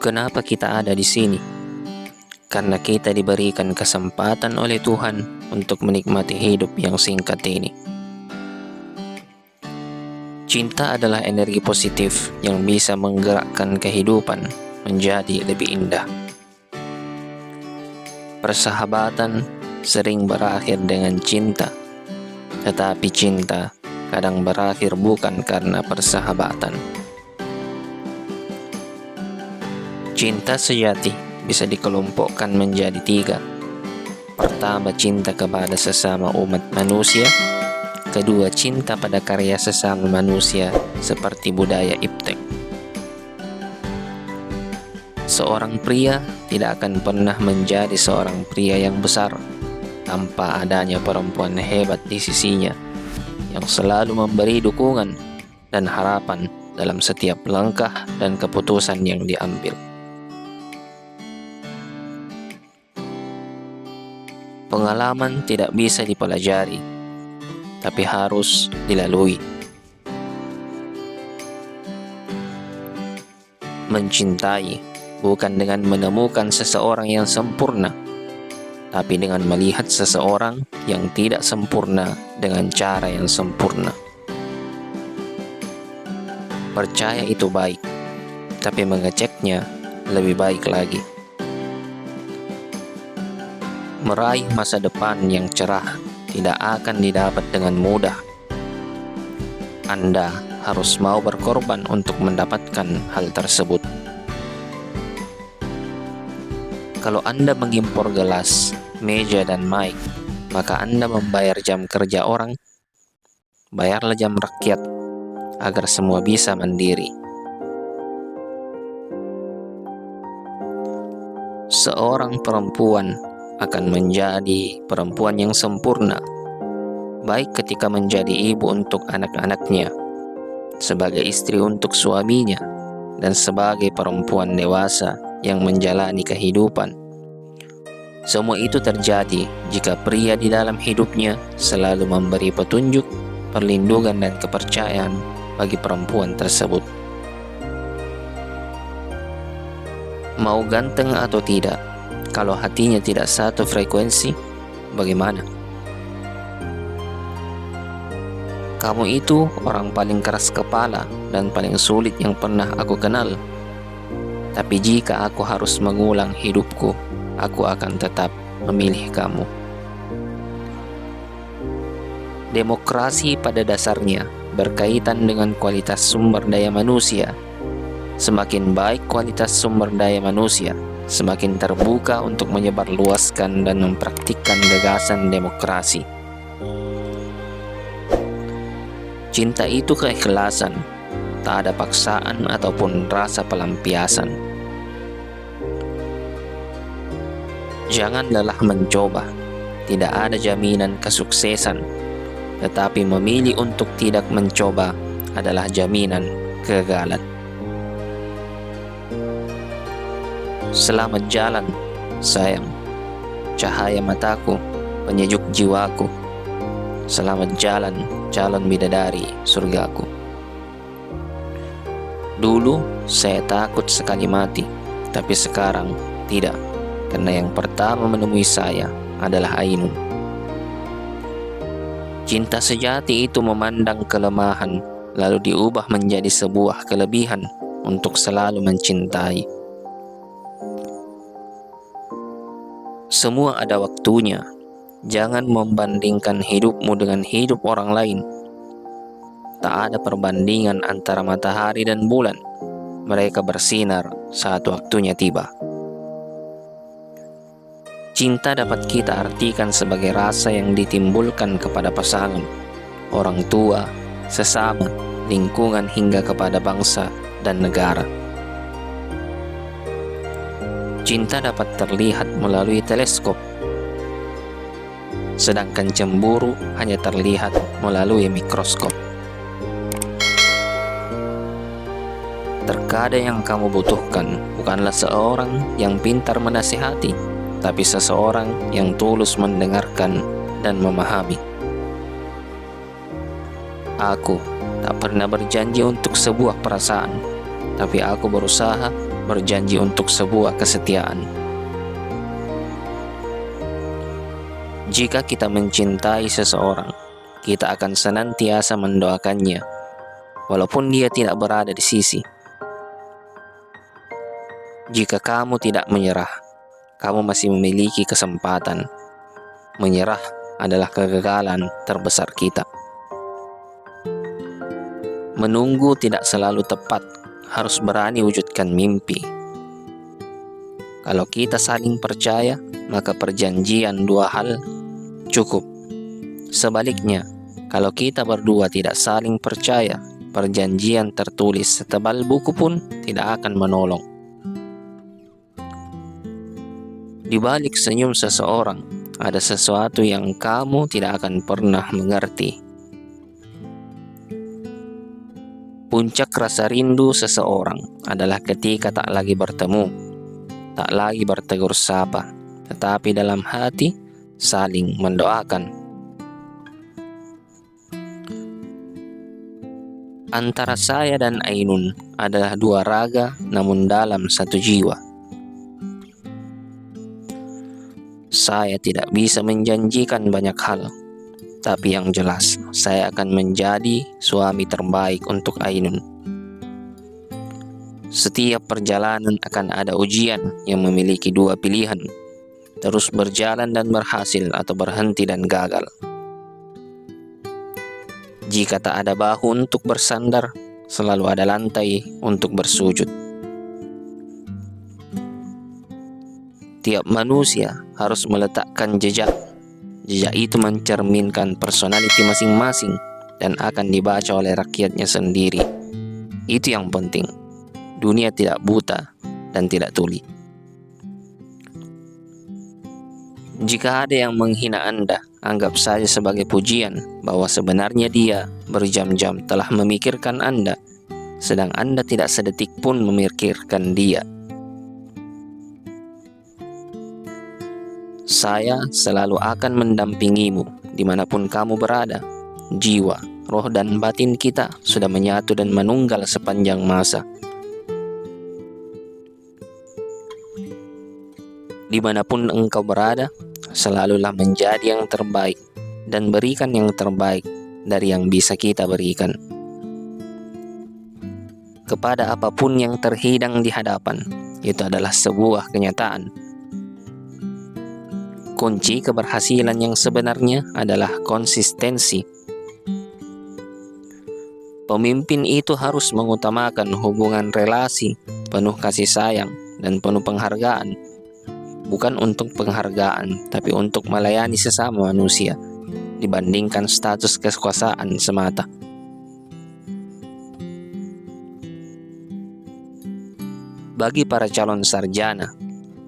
Kenapa kita ada di sini? Karena kita diberikan kesempatan oleh Tuhan untuk menikmati hidup yang singkat ini. Cinta adalah energi positif yang bisa menggerakkan kehidupan menjadi lebih indah. Persahabatan sering berakhir dengan cinta, tetapi cinta kadang berakhir bukan karena persahabatan. Cinta sejati bisa dikelompokkan menjadi 3. Pertama, cinta kepada sesama umat manusia. Kedua, cinta pada karya sesama manusia seperti budaya iptek. Seorang pria tidak akan pernah menjadi seorang pria yang besar tanpa adanya perempuan hebat di sisinya yang selalu memberi dukungan dan harapan dalam setiap langkah dan keputusan yang diambil. Pengalaman tidak bisa dipelajari, tapi harus dilalui. Mencintai bukan dengan menemukan seseorang yang sempurna, tapi dengan melihat seseorang yang tidak sempurna dengan cara yang sempurna. Percaya itu baik, tapi mengeceknya lebih baik lagi. Meraih masa depan yang cerah tidak akan didapat dengan mudah. Anda harus mau berkorban untuk mendapatkan hal tersebut. Kalau Anda mengimpor gelas, meja, dan mic, maka Anda membayar jam kerja orang. Bayarlah jam rakyat agar semua bisa mandiri. Seorang perempuan akan menjadi perempuan yang sempurna, baik ketika menjadi ibu untuk anak-anaknya, sebagai istri untuk suaminya, dan sebagai perempuan dewasa yang menjalani kehidupan. Semua itu terjadi jika pria di dalam hidupnya selalu memberi petunjuk, perlindungan, dan kepercayaan bagi perempuan tersebut. Mau ganteng atau tidak, kalau hatinya tidak satu frekuensi, bagaimana? Kamu itu orang paling keras kepala dan paling sulit yang pernah aku kenal. Tapi jika aku harus mengulang hidupku, aku akan tetap memilih kamu. Demokrasi pada dasarnya berkaitan dengan kualitas sumber daya manusia. Semakin baik kualitas sumber daya manusia, semakin terbuka untuk menyebarluaskan dan mempraktikkan gagasan demokrasi. Cinta itu keikhlasan, tak ada paksaan ataupun rasa pelampiasan. Jangan lelah mencoba, tidak ada jaminan kesuksesan, tetapi memilih untuk tidak mencoba adalah jaminan kegagalan. Selamat jalan, sayang, cahaya mataku, penyejuk jiwaku. Selamat jalan, calon bidadari surgaku. Dulu saya takut sekali mati, tapi sekarang tidak, karena yang pertama menemui saya adalah Ainun. Cinta sejati itu memandang kelemahan, lalu diubah menjadi sebuah kelebihan untuk selalu mencintai. Semua ada waktunya. Jangan membandingkan hidupmu dengan hidup orang lain. Tak ada perbandingan antara matahari dan bulan. Mereka bersinar saat waktunya tiba. Cinta dapat kita artikan sebagai rasa yang ditimbulkan kepada pasangan, orang tua, sesama, lingkungan, hingga kepada bangsa dan negara. Cinta dapat terlihat melalui teleskop, sedangkan cemburu hanya terlihat melalui mikroskop. Terkadang yang kamu butuhkan bukanlah seorang yang pintar menasihati, tapi seseorang yang tulus mendengarkan dan memahami. Aku tak pernah berjanji untuk sebuah perasaan, tapi aku berusaha berjanji untuk sebuah kesetiaan. Jika kita mencintai seseorang, kita akan senantiasa mendoakannya, walaupun dia tidak berada di sisi. Jika kamu tidak menyerah, kamu masih memiliki kesempatan. Menyerah adalah kegagalan terbesar kita. Menunggu tidak selalu tepat, harus berani wujudkan mimpi. Kalau kita saling percaya, maka perjanjian dua hal cukup. Sebaliknya, kalau kita berdua tidak saling percaya, perjanjian tertulis setebal buku pun tidak akan menolong. Di balik senyum seseorang, ada sesuatu yang kamu tidak akan pernah mengerti. Puncak rasa rindu seseorang adalah ketika tak lagi bertemu, tak lagi bertegur sapa, tetapi dalam hati saling mendoakan. Antara saya dan Ainun adalah dua raga namun dalam satu jiwa. Saya tidak bisa menjanjikan banyak hal, tapi yang jelas saya akan menjadi suami terbaik untuk Ainun. Setiap perjalanan akan ada ujian yang memiliki dua pilihan, terus berjalan dan berhasil atau berhenti dan gagal. Jika tak ada bahu untuk bersandar, selalu ada lantai untuk bersujud. Tiap manusia harus meletakkan jejak. Jejak itu mencerminkan personality masing-masing dan akan dibaca oleh rakyatnya sendiri. Itu yang penting. Dunia tidak buta dan tidak tuli. Jika ada yang menghina Anda, anggap saja sebagai pujian bahwa sebenarnya dia berjam-jam telah memikirkan Anda, sedang Anda tidak sedetik pun memikirkan dia. Saya selalu akan mendampingimu dimanapun kamu berada. Jiwa, roh dan batin kita sudah menyatu dan menunggal sepanjang masa. Dimanapun engkau berada, selalulah menjadi yang terbaik dan berikan yang terbaik dari yang bisa kita berikan. Kepada apapun yang terhidang di hadapan, itu adalah sebuah kenyataan. Kunci keberhasilan yang sebenarnya adalah konsistensi. Pemimpin itu harus mengutamakan hubungan relasi penuh kasih sayang dan penuh penghargaan. Bukan untuk penghargaan, tapi untuk melayani sesama manusia dibandingkan status kekuasaan semata. Bagi para calon sarjana,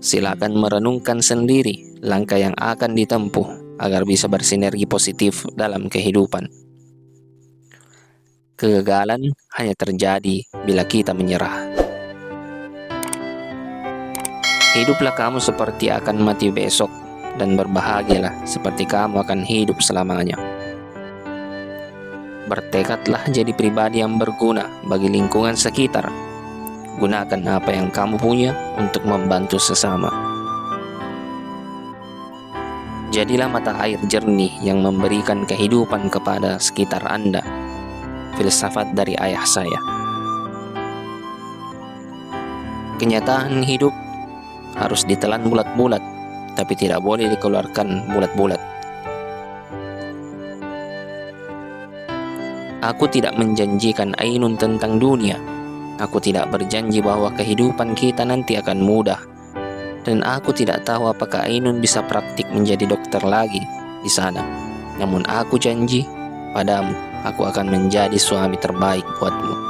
silakan merenungkan sendiri langkah yang akan ditempuh agar bisa bersinergi positif dalam kehidupan. Kegagalan hanya terjadi bila kita menyerah. Hiduplah kamu seperti akan mati besok, dan berbahagialah seperti kamu akan hidup selamanya. Bertekadlah jadi pribadi yang berguna bagi lingkungan sekitar. Gunakan apa yang kamu punya untuk membantu sesama. Jadilah mata air jernih yang memberikan kehidupan kepada sekitar Anda. Filsafat dari ayah saya. Kenyataan hidup harus ditelan bulat-bulat, tapi tidak boleh dikeluarkan bulat-bulat. Aku tidak menjanjikan Ainun tentang dunia. Aku tidak berjanji bahwa kehidupan kita nanti akan mudah. Dan aku tidak tahu apakah Ainun bisa praktik menjadi dokter lagi di sana. Namun aku janji padamu, aku akan menjadi suami terbaik buatmu.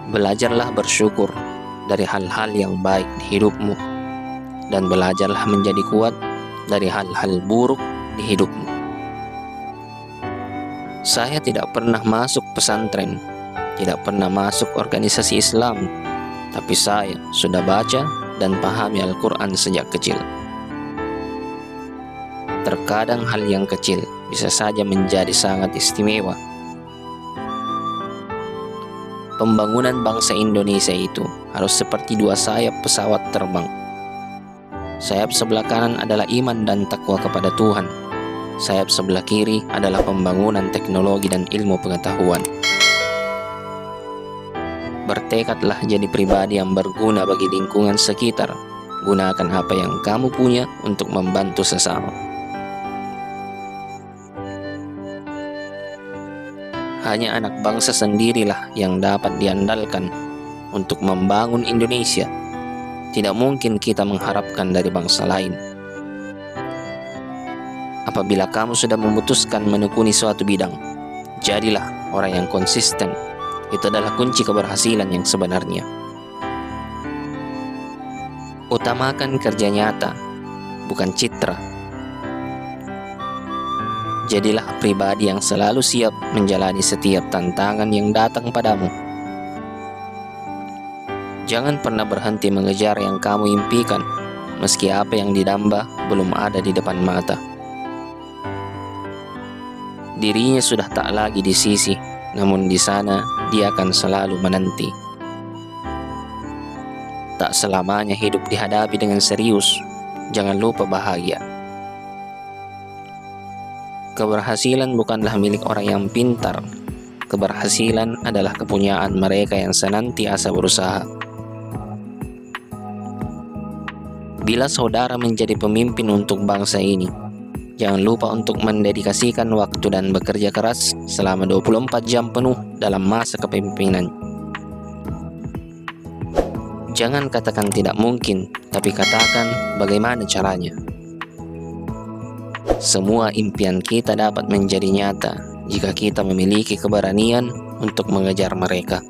Belajarlah bersyukur dari hal-hal yang baik di hidupmu, dan belajarlah menjadi kuat dari hal-hal buruk di hidupmu. Saya tidak pernah masuk pesantren, tidak pernah masuk organisasi Islam, tapi saya sudah baca dan pahami Al-Quran sejak kecil. Terkadang hal yang kecil bisa saja menjadi sangat istimewa. Pembangunan bangsa Indonesia itu harus seperti dua sayap pesawat terbang. Sayap sebelah kanan adalah iman dan takwa kepada Tuhan. Sayap sebelah kiri adalah pembangunan teknologi dan ilmu pengetahuan. Bertekadlah jadi pribadi yang berguna bagi lingkungan sekitar. Gunakan apa yang kamu punya untuk membantu sesama. Hanya anak bangsa sendirilah yang dapat diandalkan untuk membangun Indonesia. Tidak mungkin kita mengharapkan dari bangsa lain. Apabila kamu sudah memutuskan menekuni suatu bidang, jadilah orang yang konsisten. Itu adalah kunci keberhasilan yang sebenarnya. Utamakan kerja nyata, bukan citra. Jadilah pribadi yang selalu siap menjalani setiap tantangan yang datang padamu. Jangan pernah berhenti mengejar yang kamu impikan, meski apa yang didamba belum ada di depan mata. Dirinya sudah tak lagi di sisi, namun di sana dia akan selalu menanti. Tak selamanya hidup dihadapi dengan serius. Jangan lupa bahagia. Keberhasilan bukanlah milik orang yang pintar. Keberhasilan adalah kepunyaan mereka yang senantiasa berusaha. Bila saudara menjadi pemimpin untuk bangsa ini, jangan lupa untuk mendedikasikan waktu dan bekerja keras selama 24 jam penuh dalam masa kepemimpinan. Jangan katakan tidak mungkin, tapi katakan bagaimana caranya. Semua impian kita dapat menjadi nyata jika kita memiliki keberanian untuk mengejar mereka.